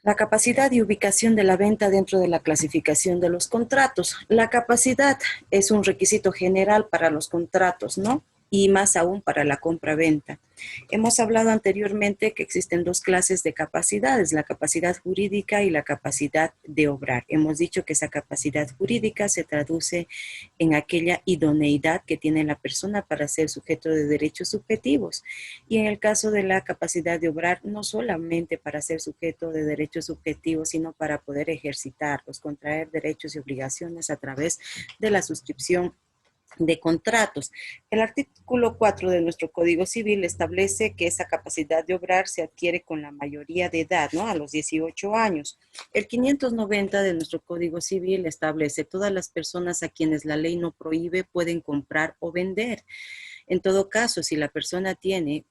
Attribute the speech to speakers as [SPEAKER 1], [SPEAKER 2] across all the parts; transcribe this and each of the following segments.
[SPEAKER 1] La capacidad y ubicación de la venta dentro de la clasificación de los contratos. La capacidad es un requisito general para los contratos, ¿no? Y más aún para la compra-venta. Hemos hablado anteriormente que existen dos clases de capacidades, la capacidad jurídica y la capacidad de obrar. Hemos dicho que esa capacidad jurídica se traduce en aquella idoneidad que tiene la persona para ser sujeto de derechos subjetivos. Y en el caso de la capacidad de obrar, no solamente para ser sujeto de derechos subjetivos, sino para poder ejercitarlos, contraer derechos y obligaciones a través de la suscripción de contratos. El artículo 4 de nuestro Código Civil establece que esa capacidad de obrar se adquiere con la mayoría de edad, ¿no? A los 18 años. El 590 de nuestro Código Civil establece todas las personas a quienes la ley no prohíbe pueden comprar o vender. En todo caso, si la persona tiene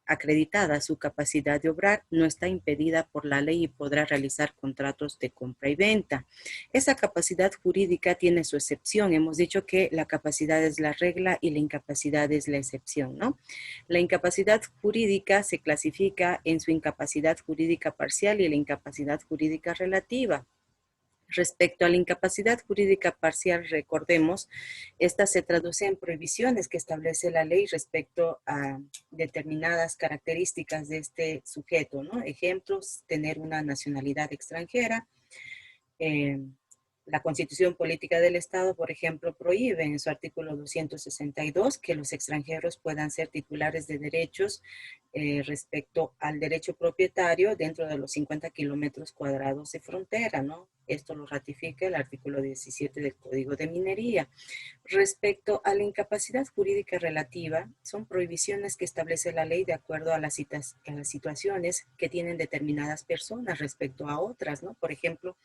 [SPEAKER 1] acreditada su capacidad de obrar, no está impedida por la ley y podrá realizar contratos de compra y venta. Esa capacidad jurídica tiene su excepción. Hemos dicho que la capacidad es la regla y la incapacidad es la excepción, ¿no? La incapacidad jurídica se clasifica en su incapacidad jurídica parcial y la incapacidad jurídica relativa. Respecto a la incapacidad jurídica parcial, recordemos, esta se traduce en prohibiciones que establece la ley respecto a determinadas características de este sujeto, ¿no? Ejemplos, tener una nacionalidad extranjera. La Constitución Política del Estado, por ejemplo, prohíbe en su artículo 262 que los extranjeros puedan ser titulares de derechos respecto al derecho propietario dentro de los 50 kilómetros cuadrados de frontera, ¿no? Esto lo ratifica el artículo 17 del Código de Minería. Respecto a la incapacidad jurídica relativa, son prohibiciones que establece la ley de acuerdo a las situaciones que tienen determinadas personas respecto a otras, ¿no? Por ejemplo,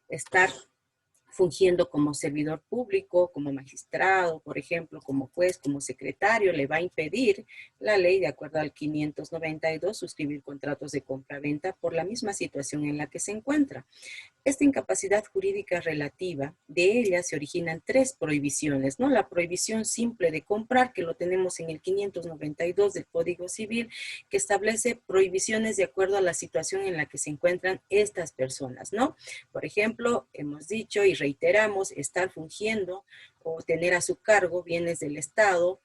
[SPEAKER 1] estar fungiendo como servidor público, como magistrado, por ejemplo, como juez, como secretario, le va a impedir la ley, de acuerdo al 592, suscribir contratos de compra-venta por la misma situación en la que se encuentra. Esta incapacidad jurídica relativa, de ella se originan tres prohibiciones, ¿no? La prohibición simple de comprar, que lo tenemos en el 592 del Código Civil, que establece prohibiciones de acuerdo a la situación en la que se encuentran estas personas, ¿no? Por ejemplo, hemos dicho y reiteramos, estar fungiendo o tener a su cargo bienes del Estado,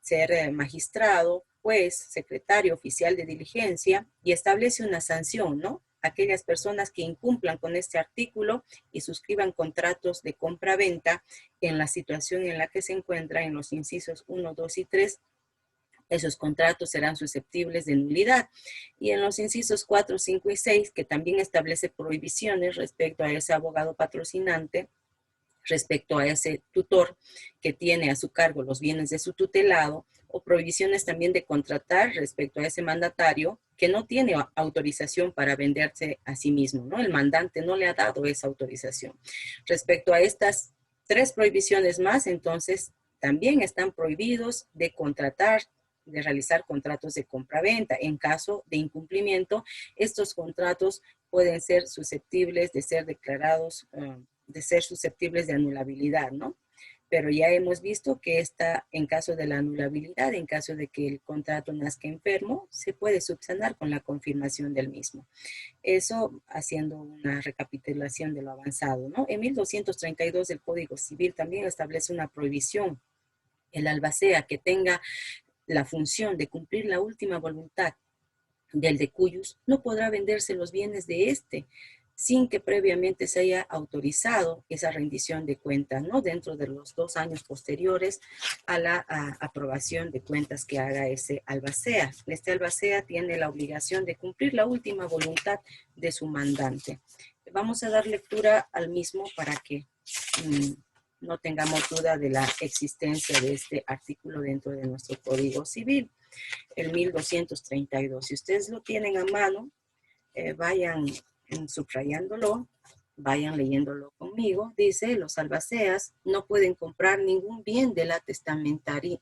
[SPEAKER 1] ser magistrado, juez, secretario, oficial de diligencia, y establece una sanción, ¿no? Aquellas personas que incumplan con este artículo y suscriban contratos de compra-venta en la situación en la que se encuentra en los incisos 1, 2 y 3, esos contratos serán susceptibles de nulidad. Y en los incisos 4, 5 y 6, que también establece prohibiciones respecto a ese abogado patrocinante, respecto a ese tutor que tiene a su cargo los bienes de su tutelado, o prohibiciones también de contratar respecto a ese mandatario que no tiene autorización para venderse a sí mismo, ¿no? El mandante no le ha dado esa autorización. Respecto a estas tres prohibiciones más, entonces también están prohibidos de contratar, de realizar contratos de compra-venta. En caso de incumplimiento, estos contratos pueden ser susceptibles de ser declarados de ser susceptibles de anulabilidad, ¿no? Pero ya hemos visto que en caso de la anulabilidad, en caso de que el contrato nazca enfermo, se puede subsanar con la confirmación del mismo. Eso haciendo una recapitulación de lo avanzado, ¿no? En 1232 del Código Civil también establece una prohibición. El albacea que tenga la función de cumplir la última voluntad del decuyus no podrá venderse los bienes de este sin que previamente se haya autorizado esa rendición de cuentas, ¿no? Dentro de los 2 años posteriores a la aprobación de cuentas que haga ese albacea. Este albacea tiene la obligación de cumplir la última voluntad de su mandante. Vamos a dar lectura al mismo para que no tengamos duda de la existencia de este artículo dentro de nuestro Código Civil, el 1232. Si ustedes lo tienen a mano, vayan subrayándolo, vayan leyéndolo conmigo. Dice, los albaceas no pueden comprar ningún bien de la testamentaría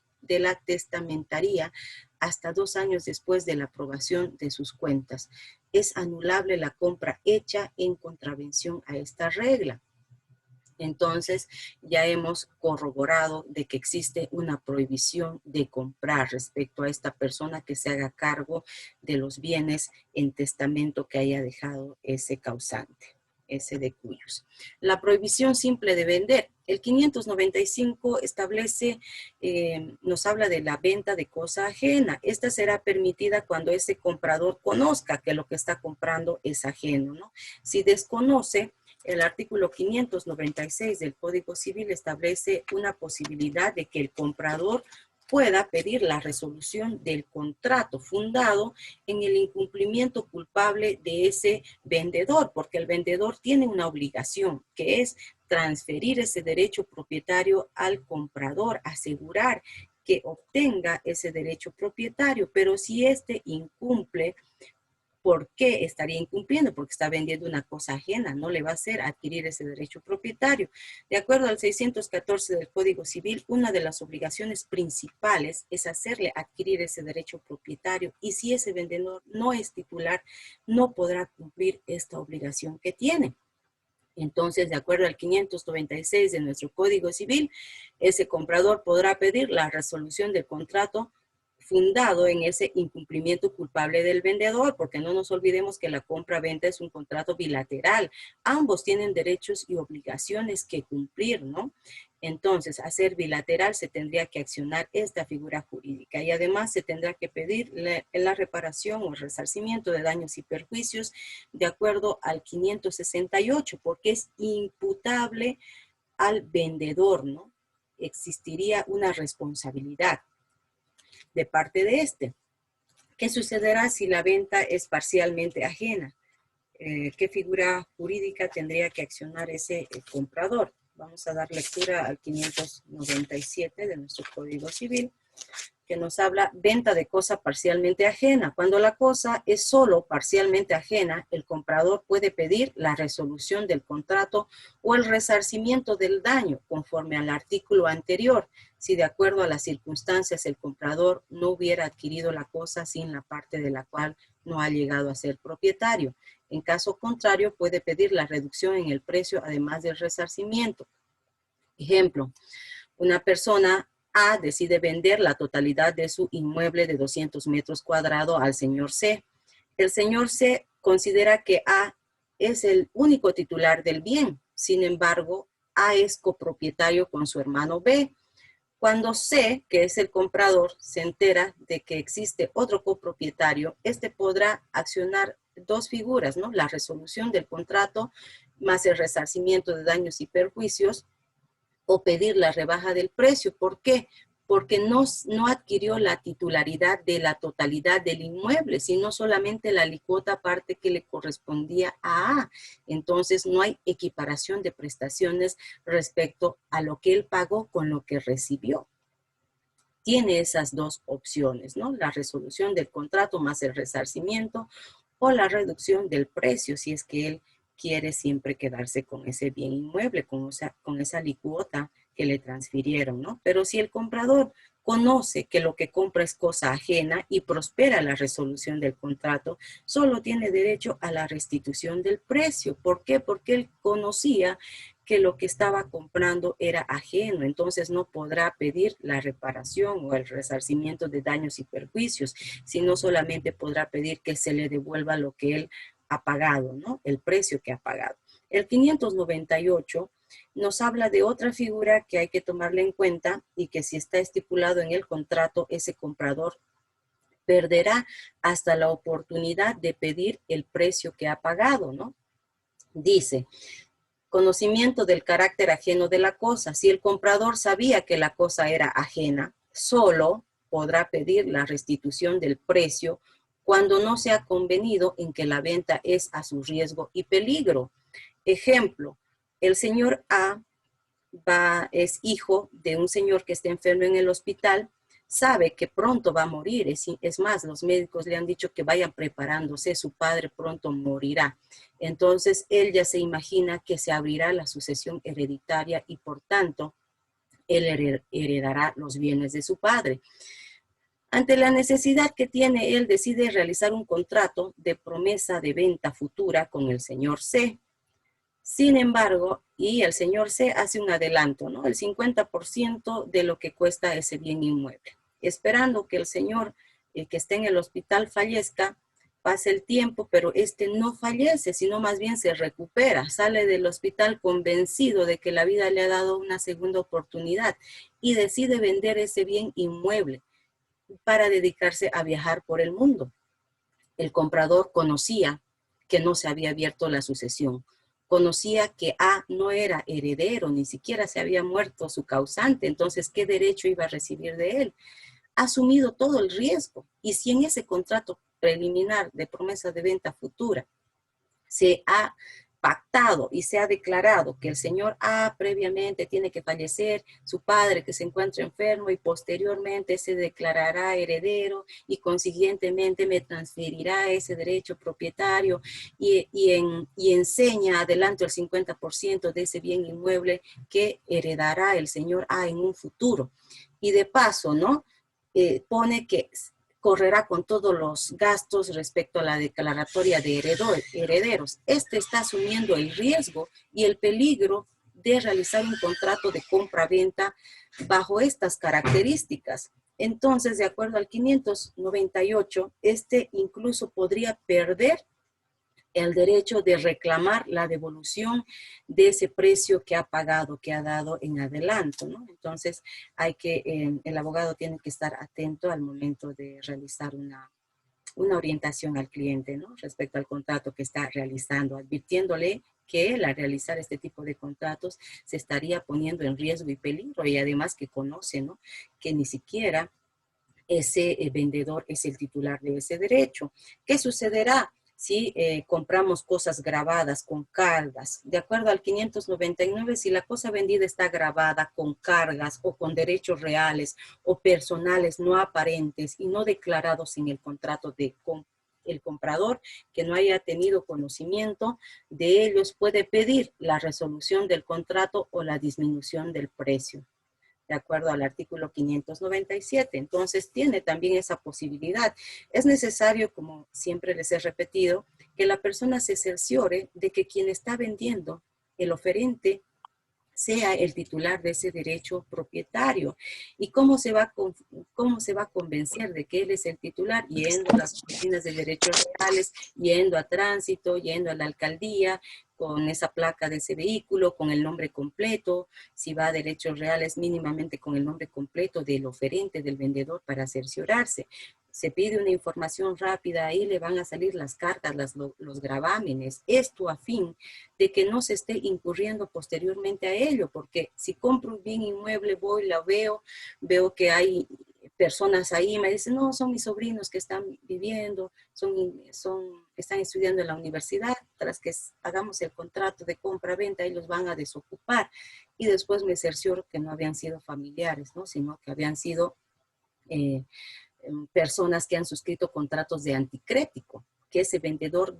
[SPEAKER 1] hasta 2 años después de la aprobación de sus cuentas. Es anulable la compra hecha en contravención a esta regla. Entonces, ya hemos corroborado de que existe una prohibición de comprar respecto a esta persona que se haga cargo de los bienes en testamento que haya dejado ese causante, ese de cuyos. La prohibición simple de vender. El 595 establece, nos habla de la venta de cosa ajena. Esta será permitida cuando ese comprador conozca que lo que está comprando es ajeno, ¿no? Si desconoce, el artículo 596 del Código Civil establece una posibilidad de que el comprador pueda pedir la resolución del contrato fundado en el incumplimiento culpable de ese vendedor, porque el vendedor tiene una obligación, que es transferir ese derecho propietario al comprador, asegurar que obtenga ese derecho propietario, pero si éste incumple, ¿por qué estaría incumpliendo? Porque está vendiendo una cosa ajena, no le va a hacer adquirir ese derecho propietario. De acuerdo al 614 del Código Civil, una de las obligaciones principales es hacerle adquirir ese derecho propietario, y si ese vendedor no es titular, no podrá cumplir esta obligación que tiene. Entonces, de acuerdo al 596 de nuestro Código Civil, ese comprador podrá pedir la resolución del contrato fundado en ese incumplimiento culpable del vendedor, porque no nos olvidemos que la compra-venta es un contrato bilateral. Ambos tienen derechos y obligaciones que cumplir, ¿no? Entonces, a ser bilateral se tendría que accionar esta figura jurídica, y además se tendrá que pedir la reparación o el resarcimiento de daños y perjuicios de acuerdo al 568, porque es imputable al vendedor, ¿no? Existiría una responsabilidad de parte de este. ¿Qué sucederá si la venta es parcialmente ajena? ¿Qué figura jurídica tendría que accionar ese comprador? Vamos a dar lectura al 597 de nuestro Código Civil, que nos habla venta de cosa parcialmente ajena. Cuando la cosa es solo parcialmente ajena, el comprador puede pedir la resolución del contrato o el resarcimiento del daño, conforme al artículo anterior, si de acuerdo a las circunstancias el comprador no hubiera adquirido la cosa sin la parte de la cual no ha llegado a ser propietario. En caso contrario, puede pedir la reducción en el precio, además del resarcimiento. Ejemplo, una persona A decide vender la totalidad de su inmueble de 200 metros cuadrados al señor C. El señor C considera que A es el único titular del bien. Sin embargo, A es copropietario con su hermano B. Cuando C, que es el comprador, se entera de que existe otro copropietario, este podrá accionar dos figuras, ¿no? La resolución del contrato más el resarcimiento de daños y perjuicios, o pedir la rebaja del precio. ¿Por qué? Porque no adquirió la titularidad de la totalidad del inmueble, sino solamente la alícuota parte que le correspondía a A. Entonces no hay equiparación de prestaciones respecto a lo que él pagó con lo que recibió. Tiene esas dos opciones, ¿no? La resolución del contrato más el resarcimiento, o la reducción del precio, si es que él quiere siempre quedarse con ese bien inmueble, con esa alícuota que le transfirieron, ¿no? Pero si el comprador conoce que lo que compra es cosa ajena y prospera la resolución del contrato, solo tiene derecho a la restitución del precio. ¿Por qué? Porque él conocía que lo que estaba comprando era ajeno, entonces no podrá pedir la reparación o el resarcimiento de daños y perjuicios, sino solamente podrá pedir que se le devuelva lo que él ha pagado, ¿no? El precio que ha pagado. El 598 nos habla de otra figura que hay que tomarla en cuenta, y que si está estipulado en el contrato, ese comprador perderá hasta la oportunidad de pedir el precio que ha pagado, ¿no? Dice, conocimiento del carácter ajeno de la cosa. Si el comprador sabía que la cosa era ajena, solo podrá pedir la restitución del precio cuando no se ha convenido en que la venta es a su riesgo y peligro. Ejemplo, el señor A es hijo de un señor que está enfermo en el hospital, sabe que pronto va a morir, es más, los médicos le han dicho que vayan preparándose, su padre pronto morirá. Entonces, él ya se imagina que se abrirá la sucesión hereditaria y por tanto, él heredará los bienes de su padre. Ante la necesidad que tiene, él decide realizar un contrato de promesa de venta futura con el señor C. Sin embargo, y el señor C hace un adelanto, ¿no? El 50% de lo que cuesta ese bien inmueble, esperando que el señor que esté en el hospital fallezca, pase el tiempo, pero este no fallece, sino más bien se recupera, sale del hospital convencido de que la vida le ha dado una segunda oportunidad y decide vender ese bien inmueble para dedicarse a viajar por el mundo. El comprador conocía que no se había abierto la sucesión, conocía que A no era heredero, ni siquiera se había muerto su causante, entonces, ¿qué derecho iba a recibir de él? Ha asumido todo el riesgo, y si en ese contrato preliminar de promesa de venta futura se ha pactado y se ha declarado que el señor A previamente tiene que fallecer, su padre que se encuentra enfermo y posteriormente se declarará heredero y consiguientemente me transferirá ese derecho propietario y enseña adelante el 50% de ese bien inmueble que heredará el señor A en un futuro. Y de paso, ¿no? Pone que correrá con todos los gastos respecto a la declaratoria de herederos. Este está asumiendo el riesgo y el peligro de realizar un contrato de compra-venta bajo estas características. Entonces, de acuerdo al 598, este incluso podría perder el derecho de reclamar la devolución de ese precio que ha pagado, que ha dado en adelanto, ¿no? Entonces, el abogado tiene que estar atento al momento de realizar una orientación al cliente, ¿no? Respecto al contrato que está realizando, advirtiéndole que él al realizar este tipo de contratos se estaría poniendo en riesgo y peligro, y además que conoce, ¿no? Que ni siquiera ese vendedor es el titular de ese derecho. ¿Qué sucederá si compramos cosas grabadas con cargas? De acuerdo al 599, si la cosa vendida está grabada con cargas o con derechos reales o personales no aparentes y no declarados en el contrato de el comprador que no haya tenido conocimiento de ellos, puede pedir la resolución del contrato o la disminución del precio, de acuerdo al artículo 597. Entonces, tiene también esa posibilidad. Es necesario, como siempre les he repetido, que la persona se cerciore de que quien está vendiendo, el oferente, sea el titular de ese derecho propietario. ¿Y cómo se va a convencer de que él es el titular? Yendo a las oficinas de derechos reales, yendo a tránsito, yendo a la alcaldía, con esa placa de ese vehículo, con el nombre completo. Si va a derechos reales, mínimamente con el nombre completo del oferente, del vendedor, para cerciorarse. Se pide una información rápida, ahí le van a salir las cartas, los gravámenes, esto a fin de que no se esté incurriendo posteriormente a ello, porque si compro un bien inmueble, voy, la veo que hay personas ahí, me dicen, no, son mis sobrinos que están viviendo, están estudiando en la universidad, tras que hagamos el contrato de compra-venta, ellos van a desocupar, y después me cercioro que no habían sido familiares, ¿no? Sino que habían sido personas que han suscrito contratos de anticrético, que ese vendedor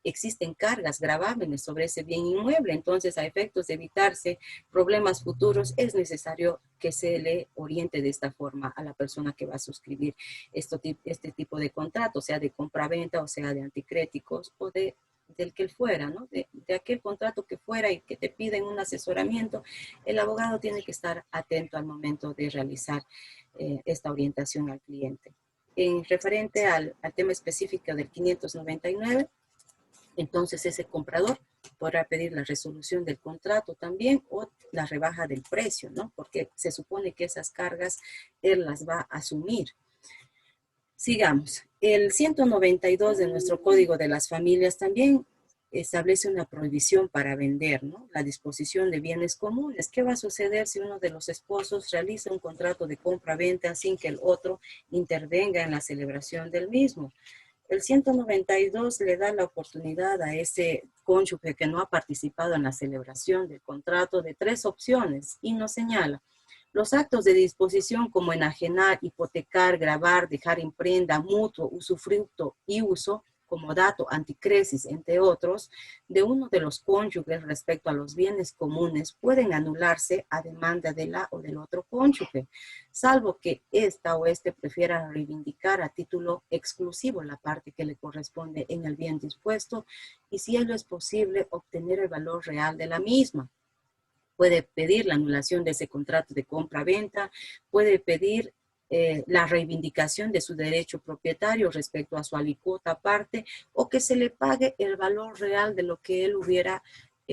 [SPEAKER 1] existen cargas, gravámenes sobre ese bien inmueble. Entonces, a efectos de evitarse problemas futuros, es necesario que se le oriente de esta forma a la persona que va a suscribir este tipo de contrato, sea de compra-venta o sea de anticréticos o del que fuera, ¿no? De aquel contrato que fuera y que te piden un asesoramiento, el abogado tiene que estar atento al momento de realizar esta orientación al cliente. En referente al tema específico del 599, entonces ese comprador podrá pedir la resolución del contrato también o la rebaja del precio, ¿no? Porque se supone que esas cargas él las va a asumir. Sigamos. El 192 de nuestro Código de las Familias también establece una prohibición para vender, ¿no? La disposición de bienes comunes. ¿Qué va a suceder si uno de los esposos realiza un contrato de compra-venta sin que el otro intervenga en la celebración del mismo? El 192 le da la oportunidad a ese cónyuge que no ha participado en la celebración del contrato de 3 opciones y nos señala: los actos de disposición como enajenar, hipotecar, gravar, dejar en prenda, mutuo, usufructo y uso comodato, anticresis, entre otros, de uno de los cónyuges respecto a los bienes comunes pueden anularse a demanda de la o del otro cónyuge, salvo que ésta o éste prefiera reivindicar a título exclusivo la parte que le corresponde en el bien dispuesto y si ello es posible obtener el valor real de la misma. Puede pedir la anulación de ese contrato de compra-venta, puede pedir la reivindicación de su derecho propietario respecto a su alicuota aparte o que se le pague el valor real de lo que él hubiera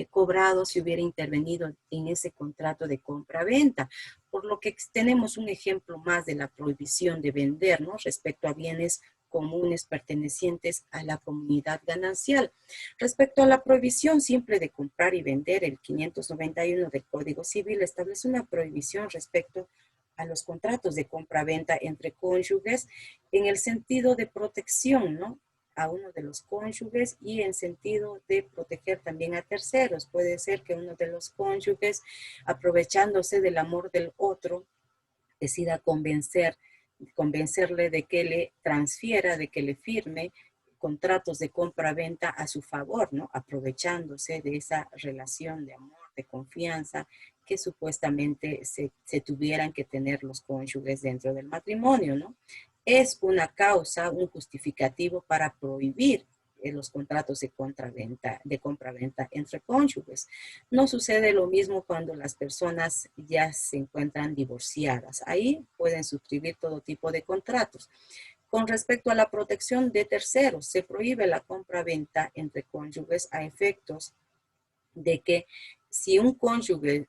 [SPEAKER 1] cobrado si hubiera intervenido en ese contrato de compra-venta. Por lo que tenemos un ejemplo más de la prohibición de vender, ¿no? Respecto a bienes comunes pertenecientes a la comunidad ganancial. Respecto a la prohibición simple de comprar y vender, el 591 del Código Civil establece una prohibición respecto a los contratos de compra-venta entre cónyuges en el sentido de protección, ¿no? A uno de los cónyuges y en sentido de proteger también a terceros. Puede ser que uno de los cónyuges, aprovechándose del amor del otro, decida convencerle de que le transfiera, de que le firme contratos de compra-venta a su favor, ¿no? Aprovechándose de esa relación de amor, de confianza que supuestamente se tuvieran que tener los cónyuges dentro del matrimonio, ¿no? Es una causa, un justificativo para prohibir los contratos de compra-venta entre cónyuges. No sucede lo mismo cuando las personas ya se encuentran divorciadas. Ahí pueden suscribir todo tipo de contratos. Con respecto a la protección de terceros, se prohíbe la compra-venta entre cónyuges a efectos de que si un cónyuge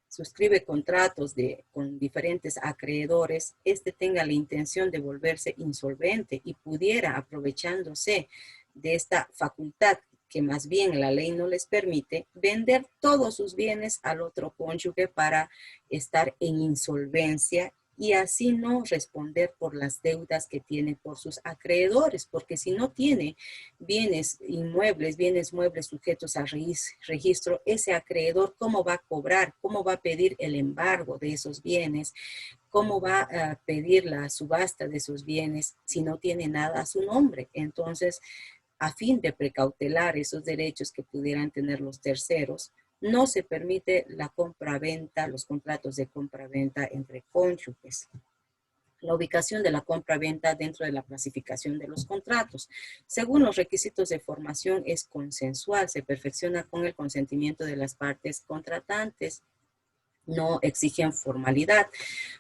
[SPEAKER 1] suscribe contratos con diferentes acreedores, este tenga la intención de volverse insolvente y pudiera, aprovechándose de esta facultad que más bien la ley no les permite, vender todos sus bienes al otro cónyuge para estar en insolvencia y así no responder por las deudas que tiene por sus acreedores, porque si no tiene bienes inmuebles, bienes muebles sujetos a registro, ese acreedor, ¿cómo va a cobrar? ¿Cómo va a pedir el embargo de esos bienes? ¿Cómo va a pedir la subasta de esos bienes si no tiene nada a su nombre? Entonces, a fin de precautelar esos derechos que pudieran tener los terceros, no se permite la compra-venta, los contratos de compra-venta entre cónyuges. La ubicación de la compra-venta dentro de la clasificación de los contratos. Según los requisitos de formación es consensual, se perfecciona con el consentimiento de las partes contratantes. No exigen formalidad,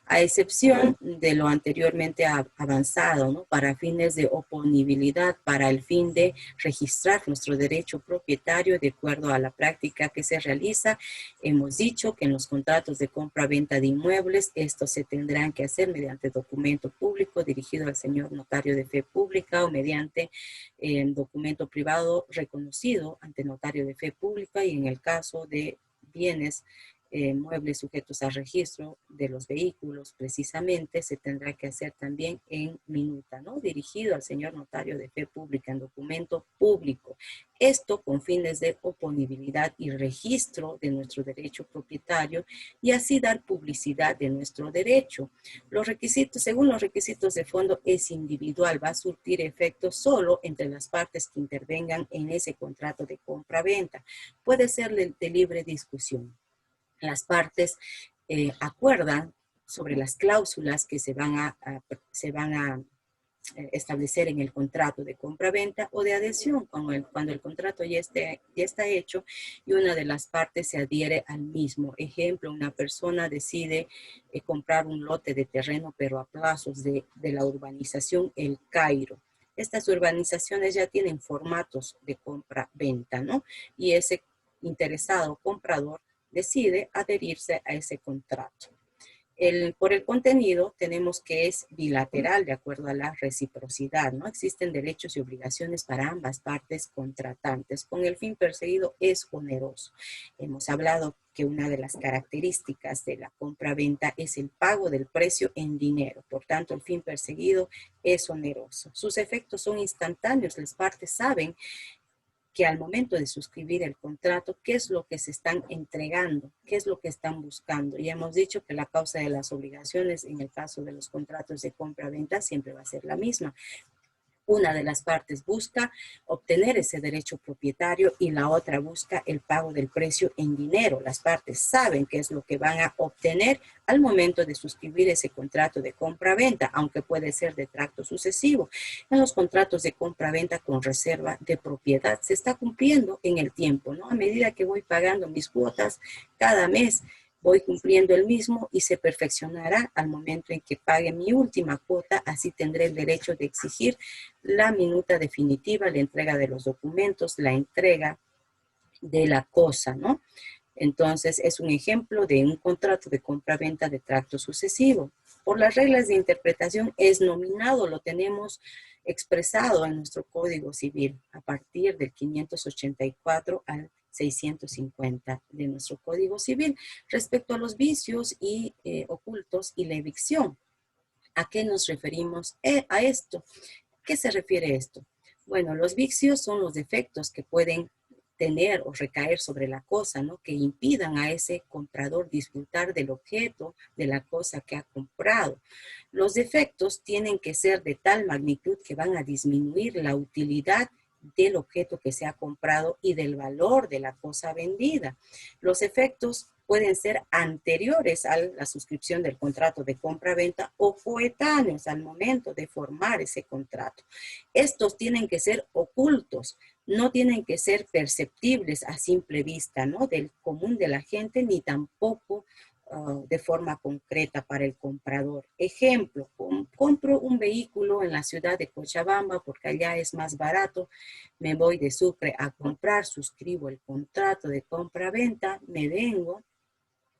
[SPEAKER 1] a excepción de lo anteriormente avanzado, ¿no? Para fines de oponibilidad, para el fin de registrar nuestro derecho propietario de acuerdo a la práctica que se realiza. Hemos dicho que en los contratos de compra-venta de inmuebles, estos se tendrán que hacer mediante documento público dirigido al señor notario de fe pública o mediante documento privado reconocido ante notario de fe pública, y en el caso de bienes muebles sujetos a registro de los vehículos, precisamente se tendrá que hacer también en minuta, ¿no? Dirigido al señor notario de fe pública en documento público. Esto con fines de oponibilidad y registro de nuestro derecho propietario y así dar publicidad de nuestro derecho. Los requisitos, según los requisitos de fondo, es individual, va a surtir efecto solo entre las partes que intervengan en ese contrato de compra-venta. Puede ser de libre discusión. Las partes acuerdan sobre las cláusulas que se van a establecer en el contrato de compra-venta o de adhesión, cuando el contrato ya está hecho y una de las partes se adhiere al mismo. Ejemplo, una persona decide comprar un lote de terreno, pero a plazos de la urbanización El Cairo. Estas urbanizaciones ya tienen formatos de compra-venta, ¿no? Y ese interesado comprador decide adherirse a ese contrato. Por el contenido tenemos que es bilateral de acuerdo a la reciprocidad, ¿no? Existen derechos y obligaciones para ambas partes contratantes. Con el fin perseguido es oneroso. Hemos hablado que una de las características de la compra-venta es el pago del precio en dinero. Por tanto, el fin perseguido es oneroso. Sus efectos son instantáneos. Las partes saben que al momento de suscribir el contrato, qué es lo que se están entregando, qué es lo que están buscando. Ya hemos dicho que la causa de las obligaciones en el caso de los contratos de compra-venta siempre va a ser la misma. Una de las partes busca obtener ese derecho propietario y la otra busca el pago del precio en dinero. Las partes saben qué es lo que van a obtener al momento de suscribir ese contrato de compra-venta, aunque puede ser de tracto sucesivo. En los contratos de compra-venta con reserva de propiedad se está cumpliendo en el tiempo, ¿no? A medida que voy pagando mis cuotas cada mes, voy cumpliendo el mismo y se perfeccionará al momento en que pague mi última cuota. Así tendré el derecho de exigir la minuta definitiva, la entrega de los documentos, la entrega de la cosa, ¿no? Entonces, es un ejemplo de un contrato de compra-venta de tracto sucesivo. Por las reglas de interpretación es nominado, lo tenemos expresado en nuestro Código Civil a partir del 584 al 650 de nuestro Código Civil. Respecto a los vicios y ocultos y la evicción, ¿a qué nos referimos a esto? ¿Qué se refiere esto? Bueno, los vicios son los defectos que pueden tener o recaer sobre la cosa, ¿no? Que impidan a ese comprador disfrutar del objeto, de la cosa que ha comprado. Los defectos tienen que ser de tal magnitud que van a disminuir la utilidad del objeto que se ha comprado y del valor de la cosa vendida. Los efectos pueden ser anteriores a la suscripción del contrato de compra-venta o coetáneos al momento de formar ese contrato. Estos tienen que ser ocultos, no tienen que ser perceptibles a simple vista, ¿no? Del común de la gente, ni tampoco de forma concreta para el comprador. Ejemplo, compro un vehículo en la ciudad de Cochabamba porque allá es más barato, me voy de Sucre a comprar, suscribo el contrato de compra-venta, me vengo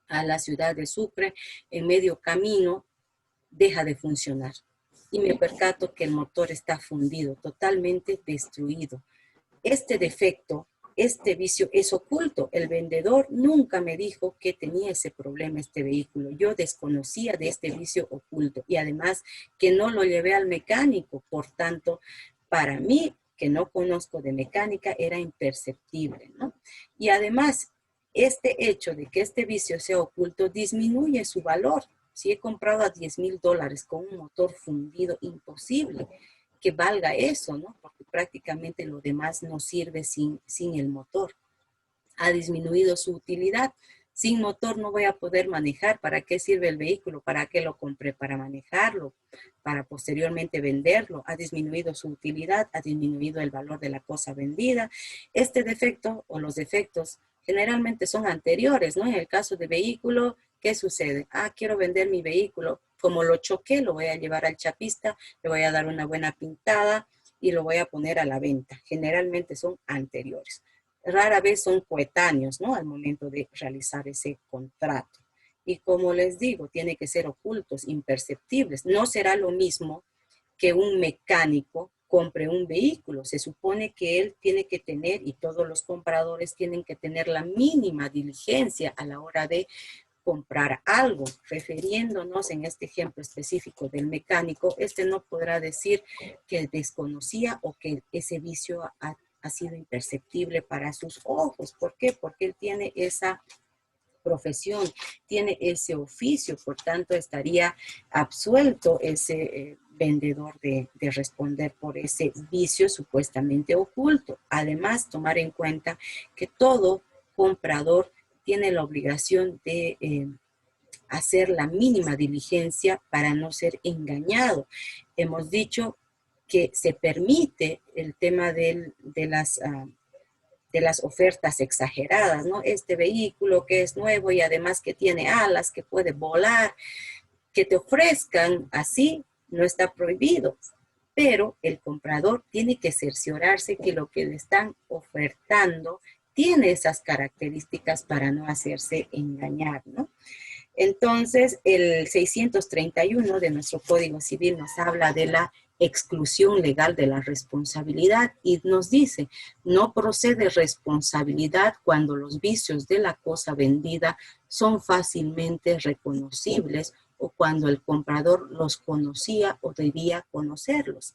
[SPEAKER 1] a la ciudad de Sucre, en medio camino deja de funcionar y me percato que el motor está fundido, totalmente destruido. Este defecto, este vicio es oculto. El vendedor nunca me dijo que tenía ese problema este vehículo. Yo desconocía de este vicio oculto y además que no lo llevé al mecánico. Por tanto, para mí, que no conozco de mecánica, era imperceptible, ¿no? Y además, este hecho de que este vicio sea oculto disminuye su valor. Si he comprado a $10,000 con un motor fundido, imposible que valga eso, ¿no? Porque prácticamente lo demás no sirve sin el motor. Ha disminuido su utilidad. Sin motor no voy a poder manejar. ¿Para qué sirve el vehículo? ¿Para qué lo compré? Para manejarlo, para posteriormente venderlo. Ha disminuido su utilidad, ha disminuido el valor de la cosa vendida. Este defecto o los defectos generalmente son anteriores, ¿no? En el caso de vehículo, ¿qué sucede? Quiero vender mi vehículo. Como lo choqué, lo voy a llevar al chapista, le voy a dar una buena pintada y lo voy a poner a la venta. Generalmente son anteriores. Rara vez son coetáneos, ¿no? Al momento de realizar ese contrato. Y como les digo, tiene que ser ocultos, imperceptibles. No será lo mismo que un mecánico compre un vehículo. Se supone que él tiene que tener, y todos los compradores tienen que tener la mínima diligencia a la hora de comprar algo. Refiriéndonos en este ejemplo específico del mecánico, este no podrá decir que desconocía o que ese vicio ha sido imperceptible para sus ojos. ¿Por qué? Porque él tiene esa profesión, tiene ese oficio, por tanto estaría absuelto ese vendedor de responder por ese vicio supuestamente oculto. Además, tomar en cuenta que todo comprador tiene la obligación de hacer la mínima diligencia para no ser engañado. Hemos dicho que se permite el tema de las ofertas exageradas, ¿no? Este vehículo que es nuevo y además que tiene alas, que puede volar, que te ofrezcan así, no está prohibido. Pero el comprador tiene que cerciorarse que lo que le están ofertando tiene esas características para no hacerse engañar, ¿no? Entonces, el 631 de nuestro Código Civil nos habla de la exclusión legal de la responsabilidad y nos dice, no procede responsabilidad cuando los vicios de la cosa vendida son fácilmente reconocibles o cuando el comprador los conocía o debía conocerlos.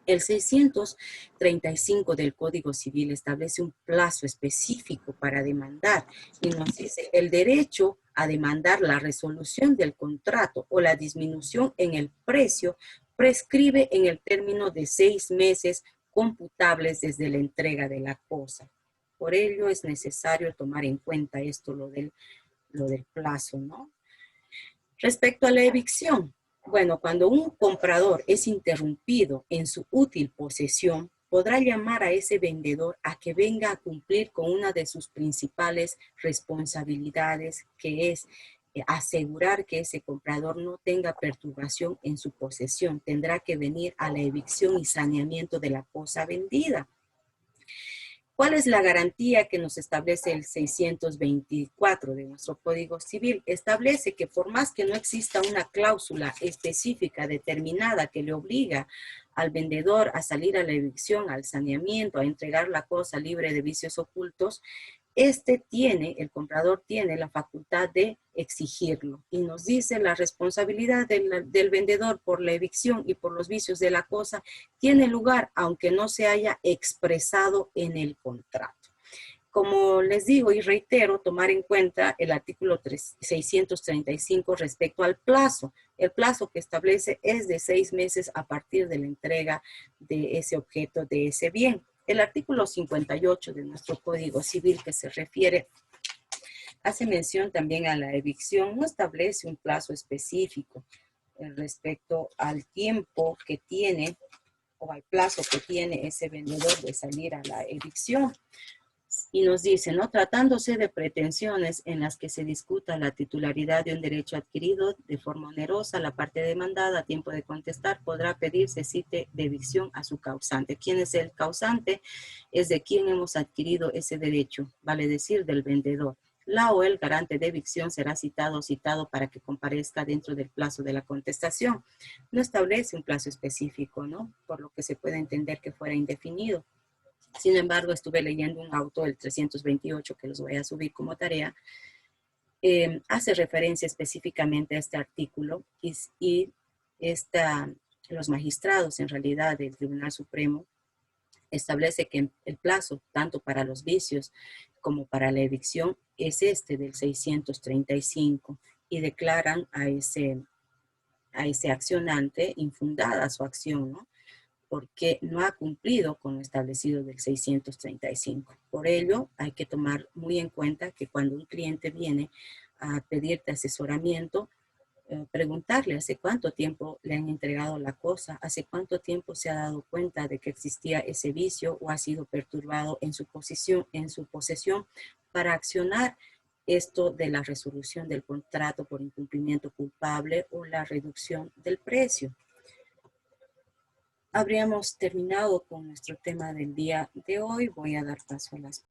[SPEAKER 1] El 635 del Código Civil establece un plazo específico para demandar y nos dice el derecho a demandar la resolución del contrato o la disminución en el precio prescribe en el término de 6 meses computables desde la entrega de la cosa. Por ello es necesario tomar en cuenta esto, lo del plazo, ¿no? Respecto a la evicción, bueno, cuando un comprador es interrumpido en su útil posesión, podrá llamar a ese vendedor a que venga a cumplir con una de sus principales responsabilidades, que es asegurar que ese comprador no tenga perturbación en su posesión. Tendrá que venir a la evicción y saneamiento de la cosa vendida. ¿Cuál es la garantía que nos establece el 624 de nuestro Código Civil? Establece que por más que no exista una cláusula específica determinada que le obliga al vendedor a salir a la evicción, al saneamiento, a entregar la cosa libre de vicios ocultos, el comprador tiene la facultad de exigirlo, y nos dice la responsabilidad del vendedor por la evicción y por los vicios de la cosa tiene lugar aunque no se haya expresado en el contrato. Como les digo y reitero, tomar en cuenta el artículo 635 respecto al plazo. El plazo que establece es de 6 meses a partir de la entrega de ese objeto, de ese bien. El artículo 58 de nuestro Código Civil, que se refiere, hace mención también a la evicción, no establece un plazo específico respecto al tiempo que tiene o al plazo que tiene ese vendedor de salir a la evicción. Y nos dice, ¿no? Tratándose de pretensiones en las que se discuta la titularidad de un derecho adquirido de forma onerosa, la parte demandada a tiempo de contestar podrá pedirse cite de evicción a su causante. ¿Quién es el causante? Es de quien hemos adquirido ese derecho, vale decir, del vendedor. La o el garante de evicción será citado o citado para que comparezca dentro del plazo de la contestación. No establece un plazo específico, ¿no? Por lo que se puede entender que fuera indefinido. Sin embargo, estuve leyendo un auto, el 328, que los voy a subir como tarea, hace referencia específicamente a este artículo y los magistrados, en realidad, del Tribunal Supremo, establece que el plazo, tanto para los vicios como para la evicción, es este del 635 y declaran a ese accionante infundada su acción, ¿no? Porque no ha cumplido con lo establecido del 635. Por ello, hay que tomar muy en cuenta que cuando un cliente viene a pedirte asesoramiento, preguntarle hace cuánto tiempo le han entregado la cosa, hace cuánto tiempo se ha dado cuenta de que existía ese vicio o ha sido perturbado en su posesión para accionar esto de la resolución del contrato por incumplimiento culpable o la reducción del precio. Habríamos terminado con nuestro tema del día de hoy. Voy a dar paso a las